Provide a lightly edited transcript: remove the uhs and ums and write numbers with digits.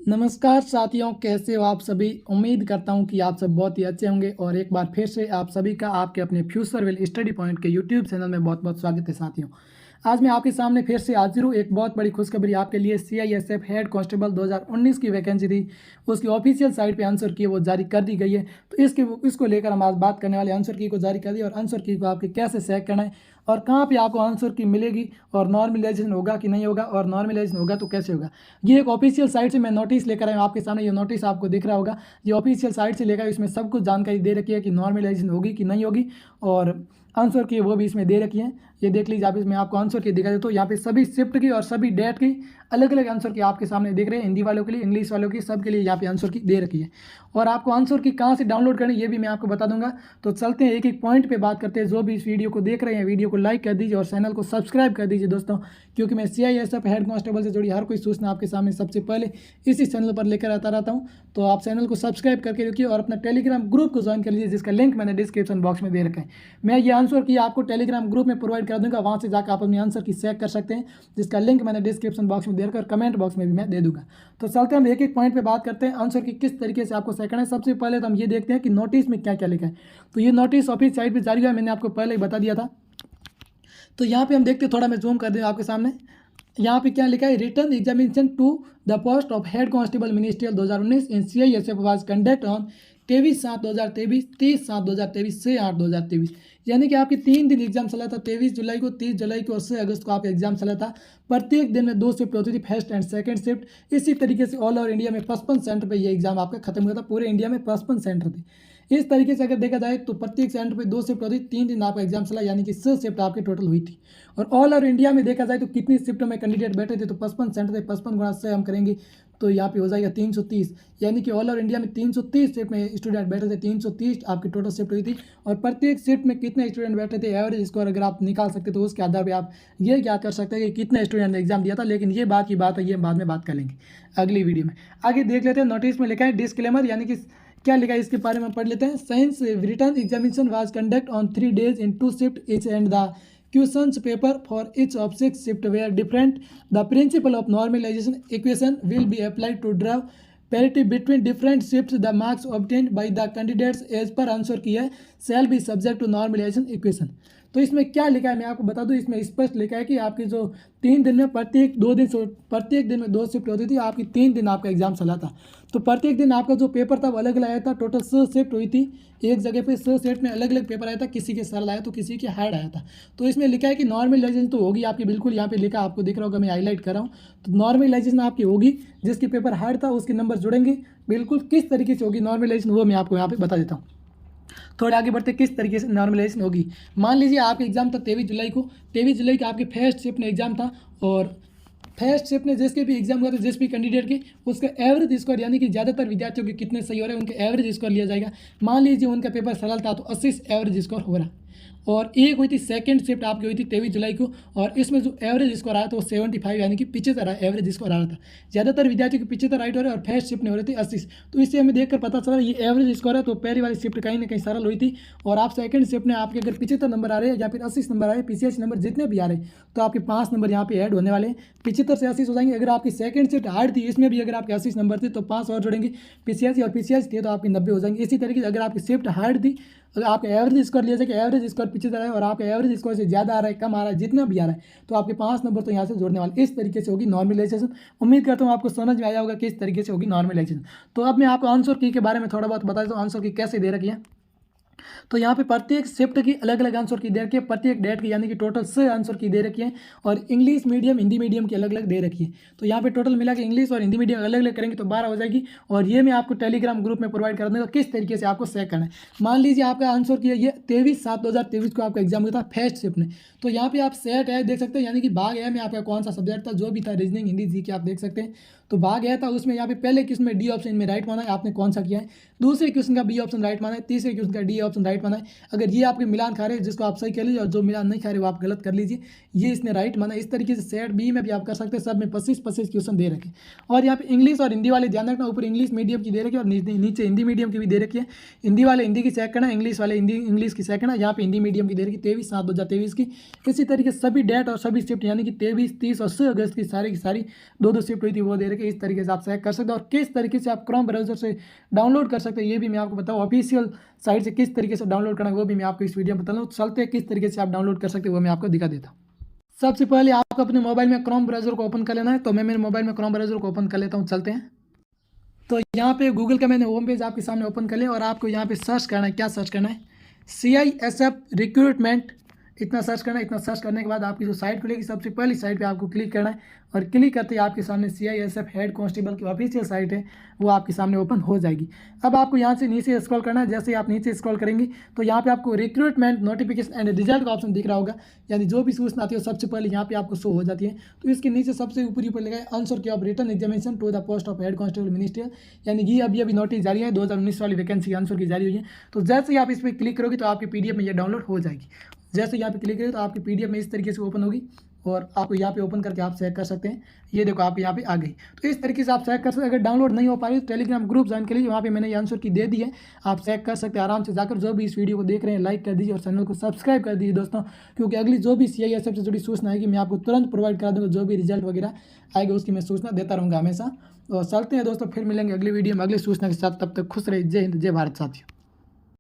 नमस्कार साथियों, कैसे हो आप सभी। उम्मीद करता हूं कि आप सब बहुत ही अच्छे होंगे और एक बार फिर से आप सभी का आपके अपने फ्यूचर विल स्टडी पॉइंट के यूट्यूब चैनल में बहुत बहुत स्वागत है साथियों। आज मैं आपके सामने फिर से हाजिर हूँ एक बहुत बड़ी खुशखबरी आपके लिए। सीआईएसएफ हेड कांस्टेबल 2019 की वैकेंसी थी, उसकी ऑफिशियल साइट पे आंसर की वो जारी कर दी गई है। तो इसको लेकर हम आज बात करने वाले। आंसर की को जारी कर दी और आंसर की को आपके कैसे सेलेक्ट करना है और कहाँ पे आपको आंसर की मिलेगी और नॉर्मलाइजेशन होगा कि नहीं होगा और नॉर्मलाइजेशन होगा तो कैसे होगा। ये एक ऑफिशियल साइट से मैं नोटिस लेकर आया हूँ आपके सामने। ये नोटिस आपको दिख रहा होगा, ये ऑफिशियल साइट से लेकर इसमें सब कुछ जानकारी दे रखी है कि नॉर्मलाइजेशन होगी कि नहीं होगी और आंसर की वो भी इसमें दे रखी है। ये देख लीजिए आप, इसमें आपको आंसर की दिखा देता हूँ। यहाँ पे सभी शिफ्ट की और सभी डेट की अलग अलग आंसर की आपके सामने दिख रहे हैं। हिंदी वालों के लिए, इंग्लिश वालों की, सब के लिए यहाँ पे आंसर की दे रखी है। और आपको आंसर की कहाँ से डाउनलोड करनी ये भी मैं आपको बता दूंगा। तो चलते हैं एक एक पॉइंट पे बात करते हैं। जो भी इस वीडियो को देख रहे हैं, वीडियो को लाइक कर दीजिए और चैनल को सब्सक्राइब कर दीजिए दोस्तों, क्योंकि मैं सीआईएसएफ हेड कांस्टेबल से जुड़ी हर कोई सूचना आपके सामने सबसे पहले इसी चैनल पर लेकर आता रहता हूँ। तो आप चैनल को सब्सक्राइब करके रखिए और अपना टेलीग्राम ग्रुप को ज्वाइन कर लीजिए, जिसका लिंक मैंने डिस्क्रिप्शन बॉक्स में दे रखा है। मैं ये आंसर की आपको टेलीग्राम ग्रुप में प्रोवाइड कर दूंगा, वहाँ से जाकर आप अपनी आंसर की चेक कर सकते हैं, जिसका लिंक मैंने डिस्क्रिप्शन बॉक्स में दे रखा है और कमेंट बॉक्स में भी मैं दे दूंगा। तो चलते हैं हम एक एक पॉइंट पे बात करते हैं आंसर की किस तरीके से आपको सेट करना है। सबसे पहले तो हम ये देखते हैं कि नोटिस में क्या क्या लिखा है। तो ये नोटिस ऑफिस साइट पर जारी हुआ है, मैंने आपको पहले ही बता दिया था। तो यहाँ पे हम देखते हैं, थोड़ा मैं जूम कर दूँ आपके सामने। यहाँ पे क्या लिखा है, written examination to the post of head constable ministerial 2019 इन सीआईएसएफ वाज कंडक्ट ऑन 23/7/2023, 30/7/2023 से 8/2023। यानी कि आपकी 3 दिन एग्जाम चला था, 23 जुलाई को, 30 जुलाई को और 6 अगस्त को आपका एग्जाम चला था। प्रत्येक दिन में 2 शिफ्ट होती थी, फर्स्ट एंड सेकंड शिफ्ट। इसी तरीके से ऑल ओवर इंडिया में 55 सेंटर पर यह एग्जाम आपका खत्म हुआ था। पूरे इंडिया में 55 सेंटर थे। इस तरीके से अगर देखा जाए तो प्रत्येक सेंटर पे 2 शिफ्ट होती, 3 दिन आपका एग्जाम चला, यानी कि 6 शिफ्ट आपके टोटल हुई थी। और ऑल ओवर इंडिया में देखा जाए तो कितनी शिफ्टों में कैंडिडेट बैठे थे, तो 55 सेंटर थे, 55 गुणा से हम करेंगे तो यहाँ पे हो जाएगा 330। यानी कि ऑल ओवर इंडिया में 330 शिफ्ट में स्टूडेंट बैठे थे, 330 आपकी टोटल शिफ्ट हुई थी। और प्रत्येक शिफ्ट में कितने स्टूडेंट बैठे थे, एवरेज स्कोर अगर आप निकाल सकते तो उसके आधार पर आप ये क्या कर सकते हैं कि कितने स्टूडेंट ने एग्जाम दिया था। लेकिन ये बात की बात है, ये बाद में बात कर लेंगे अगली वीडियो में। आगे देख लेते हैं। नोटिस में लिखा है डिस्क्लेमर, यानी कि क्या लिखा है इसके बारे में पढ़ लेते हैं। Science return examination was conduct on 3 days in 2 shifts each and the questions paper for each of 6 shifts were different. The principle of normalization equation will be applied to draw parity between different shifts. The marks obtained by the candidates as per answer की है shall be subject to normalization equation। तो इसमें क्या लिखा है मैं आपको बता दूं। इसमें स्पष्ट लिखा है कि आपकी जो 3 दिन में प्रत्येक दिन में 2 शिफ्ट होती थी, आपकी 3 दिन आपका एग्जाम चला था। तो प्रत्येक दिन आपका जो पेपर था वो अलग अलग आया था। टोटल 6 शिफ्ट हुई थी, एक जगह पे 6 शिफ्ट में अलग अलग पेपर आया था। किसी के सरल आया तो किसी के हार्ड आया था। तो इसमें लिखा है कि नॉर्मलाइजेशन तो होगी आपकी, बिल्कुल यहाँ पे लिखा आपको दिख रहा होगा, मैं हाईलाइट कर रहा हूँ। तो नॉर्मलाइजेशन आपकी होगी, जिसकी पेपर हार्ड था उसके नंबर जुड़ेंगे। बिल्कुल किस तरीके से होगी नॉर्मलाइजेशन वो मैं आपको यहाँ पे बता देता हूँ। थोड़ा आगे बढ़ते किस तरीके से नॉर्मलाइजेशन होगी। मान लीजिए आपका एग्जाम था 23 जुलाई को, 23 जुलाई का आपके फर्स्ट शिफ्ट में एग्जाम था। और फर्स्ट शिफ्ट में जिसके भी एग्जाम हुआ था, जिस भी कैंडिडेट की, उसका एवरेज स्कोर, यानी कि ज़्यादातर विद्यार्थियों के कितने सही हो रहे हैं उनके एवरेज स्कोर लिया जाएगा। मान लीजिए उनका पेपर सरल था तो 80 एवरेज स्कोर हो रहा। और एक हुई थी सेकंड शिफ्ट आपकी हुई थी 23 जुलाई को, और इसमें जो एवरेज स्कोर आया था वो 75, यानी कि 75 एवरेज स्कोर आ रहा था। ज़्यादातर विद्यार्थियों के 75 राइट हो रहे हैं और फर्स्ट शिफ्ट में हो रहे थे 80। तो इससे हमें देखकर पता चला ये एवरेज स्कोर है, तो पहली वाली शिफ्ट कहीं ना कहीं सरल हुई थी। और आप सेकंड शिफ्ट में आपके अगर 75 नंबर आ रहे हैं या फिर 80 नंबर आ रहे हैं, पीसीएस नंबर जितने भी आ रहे हैं, तो आपके 5 नंबर यहाँ पे ऐड होने वाले हैं। 75 से 80 हो जाएंगे। अगर आपकी सेकंड शिफ्ट हार्ड थी, इसमें भी अगर आपके 80 नंबर थे तो 5 और जोड़ेंगे पीसीएस, और पीसीएस थे तो आपके 90 हो जाएंगे। इसी तरीके से अगर आपकी शिफ्ट हार्ड थी, अगर आपका एवरेज स्कोर लिया जाए कि एवरेज स्कोर 75 है और आपका एवरेज स्कोर से ज़्यादा आ रहा है, कम आ रहा है, जितना भी आ रहा है, तो आपके 5 नंबर तो यहाँ से जोड़ने वाले। इस तरीके से होगी नॉर्मलाइजेशन। उम्मीद करता हूँ आपको समझ में आया होगा किस तरीके से होगी नॉर्मलाइजेशन। तो अब मैं आपको आंसर की के बारे में थोड़ा बहुत बता देता हूँ, आंसर की कैसे दे रखी है। तो यहाँ पे प्रत्येक शिफ्ट की अलग अलग आंसर की दे रखी है, प्रत्येक डेट की, यानी कि टोटल 6 आंसर की दे रखी है। और इंग्लिश मीडियम, हिंदी मीडियम की अलग अलग दे रखी है। तो यहाँ पे टोटल मिला के इंग्लिश और हिंदी मीडियम अलग अलग करेंगे तो 12 हो जाएगी। और ये मैं आपको टेलीग्राम ग्रुप में प्रोवाइड कर दूँगा किस तरीके से आपको चेक करना है। मान लीजिए आपका आंसर की ये 23/7/2023 को आपका एग्जाम हुआ था फर्स्ट शिफ्ट में। तो यहाँ पे आप सेट है देख सकते हैं, यानी कि भाग है में आपका कौन सा सब्जेक्ट था, जो भी था, रीजनिंग, हिंदी, जीके आप देख सकते हैं। तो भाग है था उसमें यहाँ पे पहले क्वेश्चन में डी ऑप्शन में राइट माना है, आपने कौन सा किया है। दूसरे क्वेश्चन का बी ऑप्शन राइट माना है, तीसरे क्वेश्चन का डी ऑप्शन ऑप्शन राइट माना है। अगर ये आपके मिलान खा रहे हैं जिसको आप सही कर लीजिए, और जो मिलान नहीं खा रहे वो आप गलत कर लीजिए, ये इसने राइट माना। इस तरीके से सेट बी में भी आप कर सकते हैं, सब में 25-25 क्वेश्चन दे रखे। और यहाँ पे इंग्लिश और हिंदी वाले ध्यान रखना, ऊपर इंग्लिश मीडियम की दे रखी है और नीचे हिंदी मीडियम की भी दे रखी है। हिंदी वाले हिंदी की चेक करना, इंग्लिश वाले हिंदी इंग्लिश की चेक करना। यहाँ पे हिंदी मीडियम की दे रखी 23/7/2023 की। इसी तरीके से सभी डेट और सभी शिफ्ट यानी कि 23, 30 और 6 अगस्त की सारी 2-2 शिफ्ट हुई थी वो दे रखी। इस तरीके से आप चेक कर सकते हैं। और किस तरीके से आप क्रोम ब्राउजर से डाउनलोड कर सकते हैं ये भी मैं आपको बताऊँ। ऑफिशियल साइट से किस तरीके से डाउनलोड करना है वो भी मैं आपको इस वीडियो में बता दूँ। चलते हैं किस तरीके से आप डाउनलोड कर सकते हैं वो मैं आपको दिखा देता हूँ। सबसे पहले आपको अपने मोबाइल में क्रोम ब्राउजर को ओपन कर लेना है। तो मैं मेरे मोबाइल में क्रोम ब्राउजर को ओपन कर लेता हूँ, चलते हैं। तो यहाँ पे गूगल का मैंने होम पेज आपके सामने ओपन कर लिया और आपको यहाँ पे सर्च करना है। क्या सर्च करना है? CISF रिक्रूटमेंट, इतना सर्च करना है। इतना सर्च करने के बाद आपकी जो साइट खुलेगी सबसे पहली साइट पे आपको क्लिक करना है और क्लिक करते ही आपके सामने CISF हेड कांस्टेबल की ऑफिशियल साइट है वो आपके सामने ओपन हो जाएगी। अब आपको यहाँ से नीचे स्क्रॉल करना है। जैसे ही आप नीचे स्क्रॉल करेंगे तो यहाँ पे आपको रिक्रूटमेंट नोटिफिकेशन एंड रिजल्ट का ऑप्शन दिख रहा होगा, यानी जो भी सूचना आती है सबसे पहले यहाँ पे आपको शो हो जाती है। तो इसके नीचे सबसे ऊपर लिखा है answer key of written examination to the post of head constable ministerial, यानी ये अभी नोटिस जारी है 2019 वाली वैकेंसी आंसर की जारी हुई है। तो जैसे ही आप इस पर क्लिक करोगे तो आपकी PDF में ये डाउनलोड हो जाएगी। जैसे यहाँ पे क्लिक करें तो आपकी PDF में इस तरीके से ओपन होगी और आपको यहाँ पे ओपन करके आप चेक कर सकते हैं। ये देखो आप यहाँ पे आ गई। तो इस तरीके से आप चेक कर सकते हैं। अगर डाउनलोड नहीं हो पा रही तो टेलीग्राम ग्रुप ज्वाइन कर लीजिए, वहाँ पे मैंने ये आंसर की दे दी है, आप चेक कर सकते हैं आराम से जाकर। जो भी इस वीडियो को देख रहे हैं लाइक कर दीजिए और चैनल को सब्सक्राइब कर दीजिए दोस्तों, क्योंकि अगली जो भी CISF से जुड़ी सूचना आएगी मैं आपको तुरंत प्रोवाइड करा दूँगा। जो भी रिजल्ट वगैरह आएगा उसकी मैं सूचना देता रहूँगा हमेशा। तो चलते हैं दोस्तों, फिर मिलेंगे अगली वीडियो में अगली सूचना के साथ। तब तक खुश रहिए। जय हिंद, जय भारत साथियों।